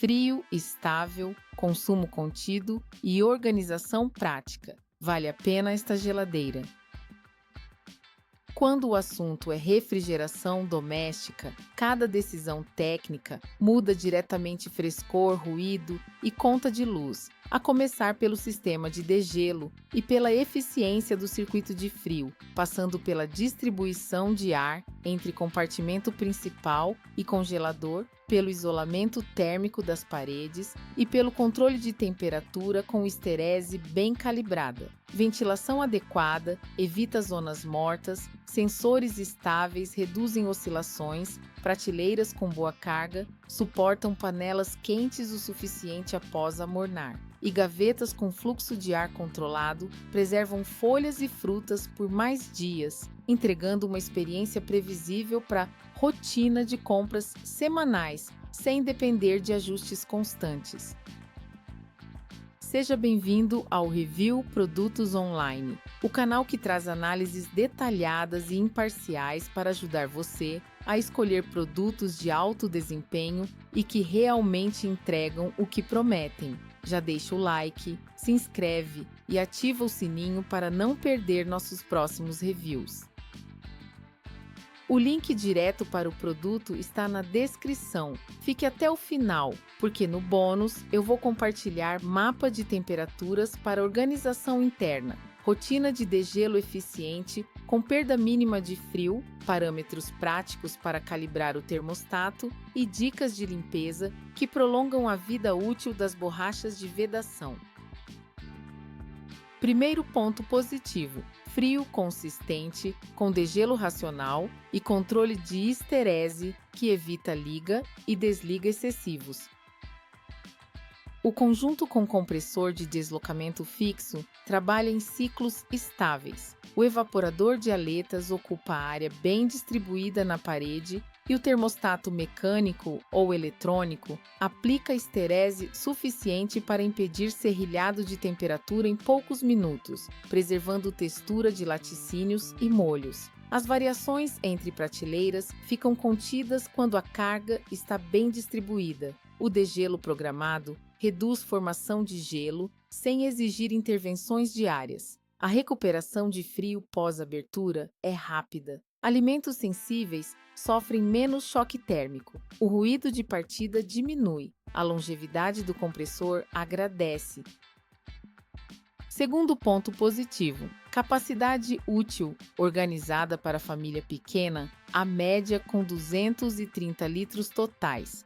Frio, estável, consumo contido e organização prática. Vale a pena esta geladeira. Quando o assunto é refrigeração doméstica, cada decisão técnica muda diretamente frescor, ruído e conta de luz, a começar pelo sistema de degelo e pela eficiência do circuito de frio, passando pela distribuição de ar entre compartimento principal e congelador, pelo isolamento térmico das paredes e pelo controle de temperatura com esterese bem calibrada. Ventilação adequada evita zonas mortas, sensores estáveis reduzem oscilações, prateleiras com boa carga suportam panelas quentes o suficiente após amornar, e gavetas com fluxo de ar controlado preservam folhas e frutas por mais dias, entregando uma experiência previsível para rotina de compras semanais, sem depender de ajustes constantes. Seja bem-vindo ao Review Produtos Online, o canal que traz análises detalhadas e imparciais para ajudar você a escolher produtos de alto desempenho e que realmente entregam o que prometem. Já deixa o like, se inscreve e ativa o sininho para não perder nossos próximos reviews. O link direto para o produto está na descrição. Fique até o final, porque no bônus eu vou compartilhar mapa de temperaturas para organização interna, rotina de degelo eficiente com perda mínima de frio, parâmetros práticos para calibrar o termostato e dicas de limpeza que prolongam a vida útil das borrachas de vedação. Primeiro ponto positivo: frio consistente, com degelo racional e controle de esterese que evita liga e desliga excessivos. O conjunto com compressor de deslocamento fixo trabalha em ciclos estáveis. O evaporador de aletas ocupa área bem distribuída na parede e o termostato mecânico ou eletrônico aplica esterese suficiente para impedir serrilhado de temperatura em poucos minutos, preservando textura de laticínios e molhos. As variações entre prateleiras ficam contidas quando a carga está bem distribuída. O degelo programado reduz formação de gelo sem exigir intervenções diárias. A recuperação de frio pós-abertura é rápida. Alimentos sensíveis sofrem menos choque térmico. O ruído de partida diminui. A longevidade do compressor agradece. Segundo ponto positivo: capacidade útil, organizada para família pequena, a média com 230 litros totais.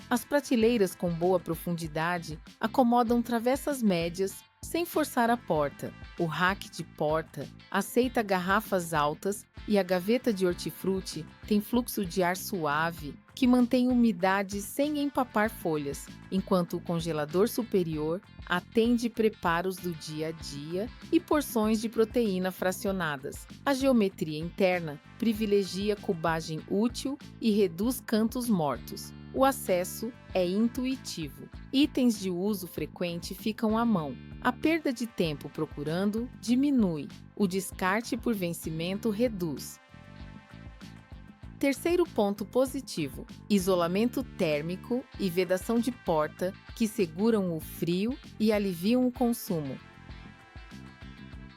As prateleiras com boa profundidade acomodam travessas médias sem forçar a porta. O rack de porta aceita garrafas altas e a gaveta de hortifruti tem fluxo de ar suave que mantém umidade sem empapar folhas, enquanto o congelador superior atende preparos do dia a dia e porções de proteína fracionadas. A geometria interna privilegia cubagem útil e reduz cantos mortos. O acesso é intuitivo. Itens de uso frequente ficam à mão. A perda de tempo procurando diminui. O descarte por vencimento reduz. Terceiro ponto positivo: isolamento térmico e vedação de porta que seguram o frio e aliviam o consumo.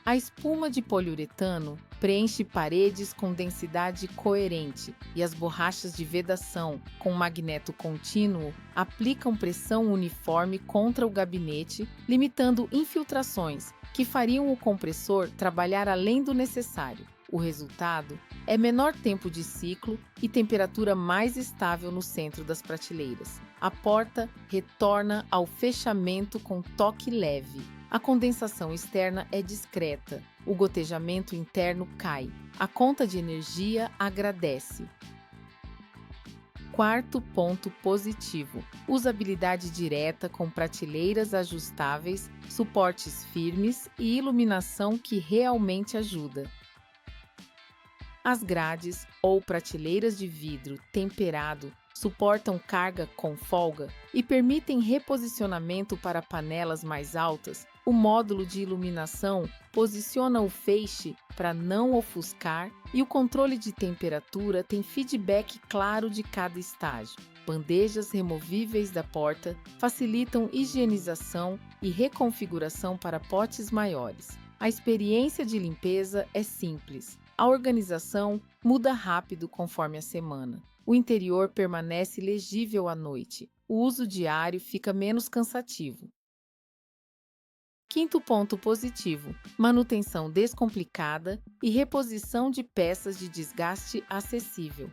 A espuma de poliuretano preenche paredes com densidade coerente e as borrachas de vedação, com magneto contínuo, aplicam pressão uniforme contra o gabinete, limitando infiltrações que fariam o compressor trabalhar além do necessário. O resultado é menor tempo de ciclo e temperatura mais estável no centro das prateleiras. A porta retorna ao fechamento com toque leve. A condensação externa é discreta. O gotejamento interno cai. A conta de energia agradece. Quarto ponto positivo: usabilidade direta com prateleiras ajustáveis, suportes firmes e iluminação que realmente ajuda. As grades ou prateleiras de vidro temperado suportam carga com folga e permitem reposicionamento para panelas mais altas. O módulo de iluminação posiciona o feixe para não ofuscar e o controle de temperatura tem feedback claro de cada estágio. bandejas removíveis da porta facilitam higienização e reconfiguração para potes maiores. A experiência de limpeza é simples. A organização muda rápido conforme a semana. O interior permanece legível à noite. O uso diário fica menos cansativo. Quinto ponto positivo: manutenção descomplicada e reposição de peças de desgaste acessível.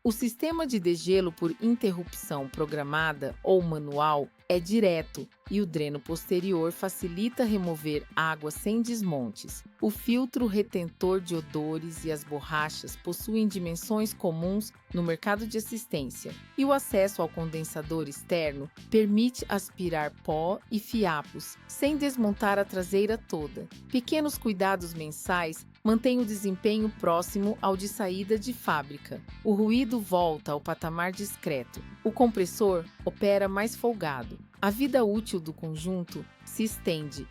O sistema de degelo por interrupção programada ou manual é direto e o dreno posterior facilita remover água sem desmontes. O filtro retentor de odores e as borrachas possuem dimensões comuns no mercado de assistência, e o acesso ao condensador externo permite aspirar pó e fiapos sem desmontar a traseira toda. Pequenos cuidados mensais mantêm o desempenho próximo ao de saída de fábrica. O ruído volta ao patamar discreto. O compressor opera mais folgado. A vida útil do conjunto se estende.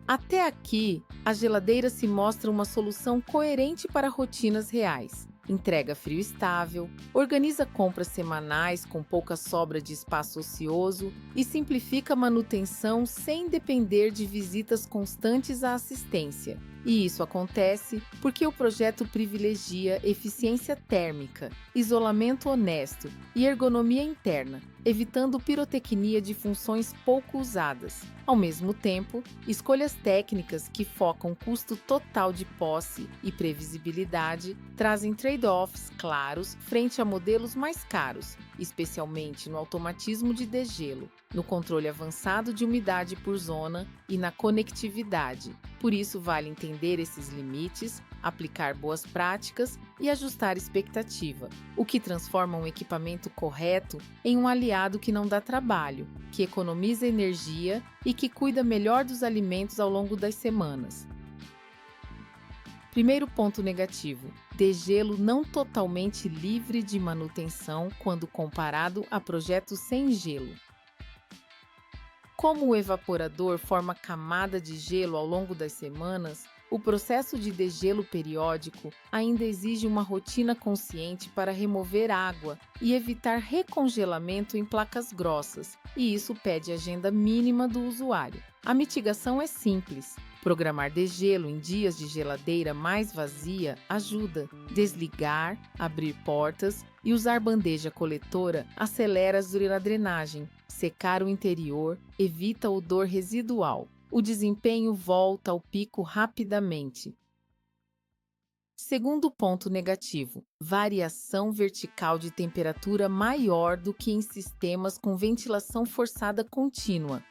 Até aqui, a geladeira se mostra uma solução coerente para rotinas reais. Entrega frio estável, organiza compras semanais com pouca sobra de espaço ocioso e simplifica a manutenção sem depender de visitas constantes à assistência. E isso acontece porque o projeto privilegia eficiência térmica, isolamento honesto e ergonomia interna, evitando pirotecnia de funções pouco usadas. Ao mesmo tempo, escolhas técnicas que focam custo total de posse e previsibilidade trazem trade-offs claros frente a modelos mais caros, especialmente no automatismo de degelo, no controle avançado de umidade por zona e na conectividade. Por isso, vale entender esses limites, aplicar boas práticas e ajustar expectativa, o que transforma um equipamento correto em um aliado que não dá trabalho, que economiza energia e que cuida melhor dos alimentos ao longo das semanas. Primeiro ponto negativo: degelo não totalmente livre de manutenção quando comparado a projetos sem gelo. Como o evaporador forma camada de gelo ao longo das semanas, o processo de degelo periódico ainda exige uma rotina consciente para remover água e evitar recongelamento em placas grossas, e isso pede agenda mínima do usuário. A mitigação é simples. Programar degelo em dias de geladeira mais vazia ajuda. Desligar, abrir portas e usar bandeja coletora acelera a drenagem. Secar o interior evita odor residual. O desempenho volta ao pico rapidamente. Segundo ponto negativo: variação vertical de temperatura maior do que em sistemas com ventilação forçada contínua.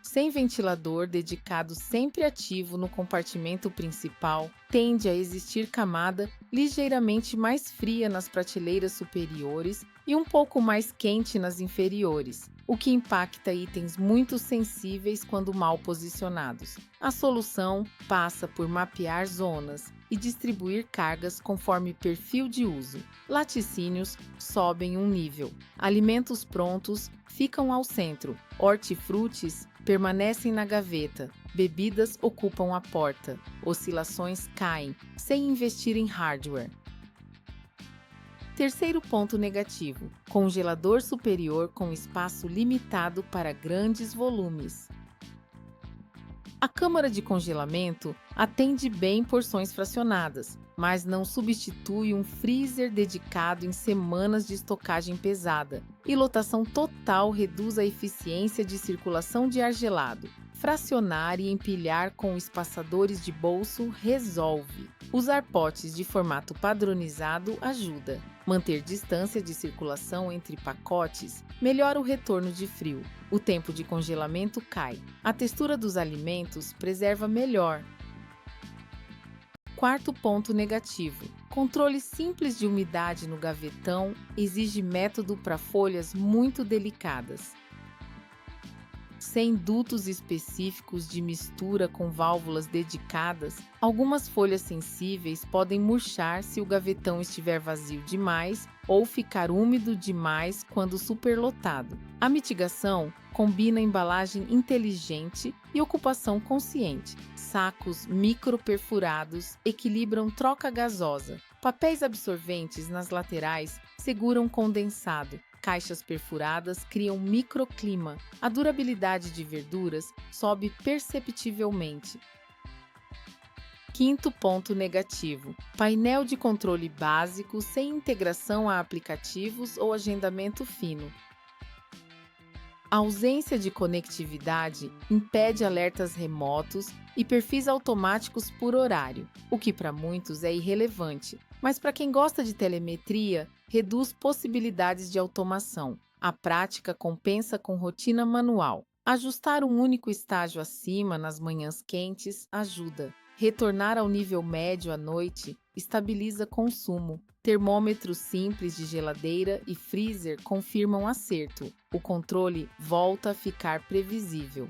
Sem ventilador dedicado sempre ativo no compartimento principal, tende a existir camada ligeiramente mais fria nas prateleiras superiores e um pouco mais quente nas inferiores, o que impacta itens muito sensíveis quando mal posicionados. A solução passa por mapear zonas e distribuir cargas conforme perfil de uso. Laticínios sobem um nível. Alimentos prontos ficam ao centro. Hortifrutis permanecem na gaveta. Bebidas ocupam a porta. Oscilações caem, sem investir em hardware. Terceiro ponto negativo: congelador superior com espaço limitado para grandes volumes. A câmara de congelamento atende bem porções fracionadas, mas não substitui um freezer dedicado em semanas de estocagem pesada, e lotação total reduz a eficiência de circulação de ar gelado. Fracionar e empilhar com espaçadores de bolso resolve. Usar potes de formato padronizado ajuda. Manter distância de circulação entre pacotes melhora o retorno de frio. O tempo de congelamento cai. A textura dos alimentos preserva melhor. Quarto ponto negativo: controle simples de umidade no gavetão exige método para folhas muito delicadas. Sem dutos específicos de mistura com válvulas dedicadas, algumas folhas sensíveis podem murchar se o gavetão estiver vazio demais ou ficar úmido demais quando superlotado. A mitigação combina embalagem inteligente e ocupação consciente. Sacos microperfurados equilibram troca gasosa. Papéis absorventes nas laterais seguram condensado. Caixas perfuradas criam microclima. A durabilidade de verduras sobe perceptivelmente. Quinto ponto negativo: painel de controle básico sem integração a aplicativos ou agendamento fino. A ausência de conectividade impede alertas remotos e perfis automáticos por horário, o que para muitos é irrelevante, mas para quem gosta de telemetria, reduz possibilidades de automação. A prática compensa com rotina manual. Ajustar um único estágio acima nas manhãs quentes ajuda. Retornar ao nível médio à noite estabiliza consumo. Termômetros simples de geladeira e freezer confirmam acerto. O controle volta a ficar previsível.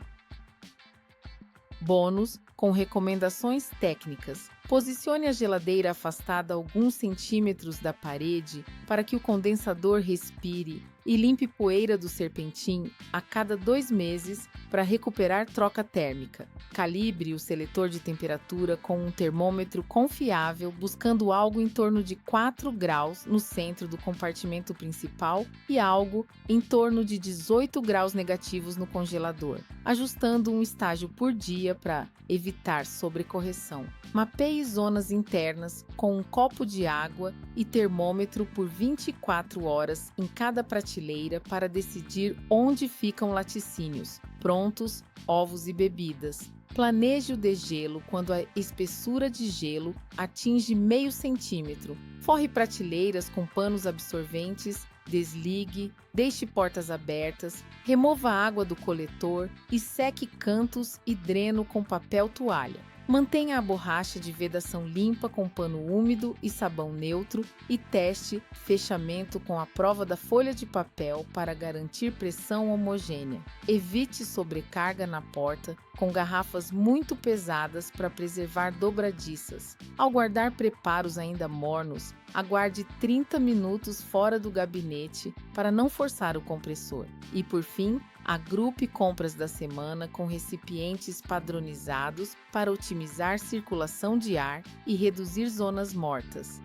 Bônus com recomendações técnicas. Posicione a geladeira afastada alguns centímetros da parede para que o condensador respire e limpe poeira do serpentim a cada 2 meses para recuperar troca térmica. Calibre o seletor de temperatura com um termômetro confiável, buscando algo em torno de 4 graus no centro do compartimento principal e algo em torno de 18 graus negativos no congelador, ajustando um estágio por dia para evitar sobrecorreção. Mapeie zonas internas com um copo de água e termômetro por 24 horas em cada prateleira para decidir onde ficam laticínios, prontos, ovos e bebidas. Planeje o degelo quando a espessura de gelo atinge meio centímetro. Forre prateleiras com panos absorventes, desligue, deixe portas abertas, remova a água do coletor e seque cantos e dreno com papel toalha. Mantenha a borracha de vedação limpa com pano úmido e sabão neutro e teste fechamento com a prova da folha de papel para garantir pressão homogênea. Evite sobrecarga na porta com garrafas muito pesadas para preservar dobradiças. Ao guardar preparos ainda mornos, aguarde 30 minutos fora do gabinete para não forçar o compressor. E por fim, agrupe compras da semana com recipientes padronizados para otimizar circulação de ar e reduzir zonas mortas.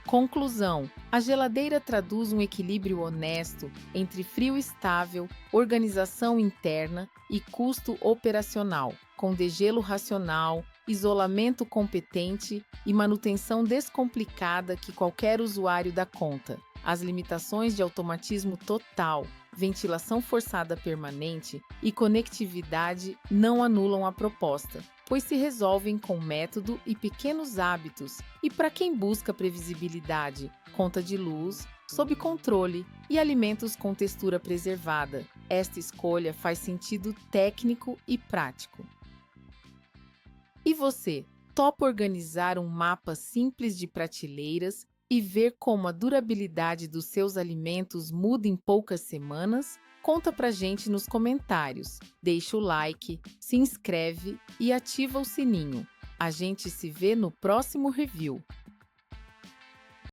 Conclusão: a geladeira traduz um equilíbrio honesto entre frio estável, organização interna e custo operacional, com degelo racional, isolamento competente e manutenção descomplicada que qualquer usuário dá conta. As limitações de automatismo total, ventilação forçada permanente e conectividade não anulam a proposta, pois se resolvem com método e pequenos hábitos. E para quem busca previsibilidade, conta de luz, sob controle e alimentos com textura preservada, esta escolha faz sentido técnico e prático. E você, topa organizar um mapa simples de prateleiras e ver como a durabilidade dos seus alimentos muda em poucas semanas? Conta pra gente nos comentários. Deixa o like, se inscreve e ativa o sininho. A gente se vê no próximo review.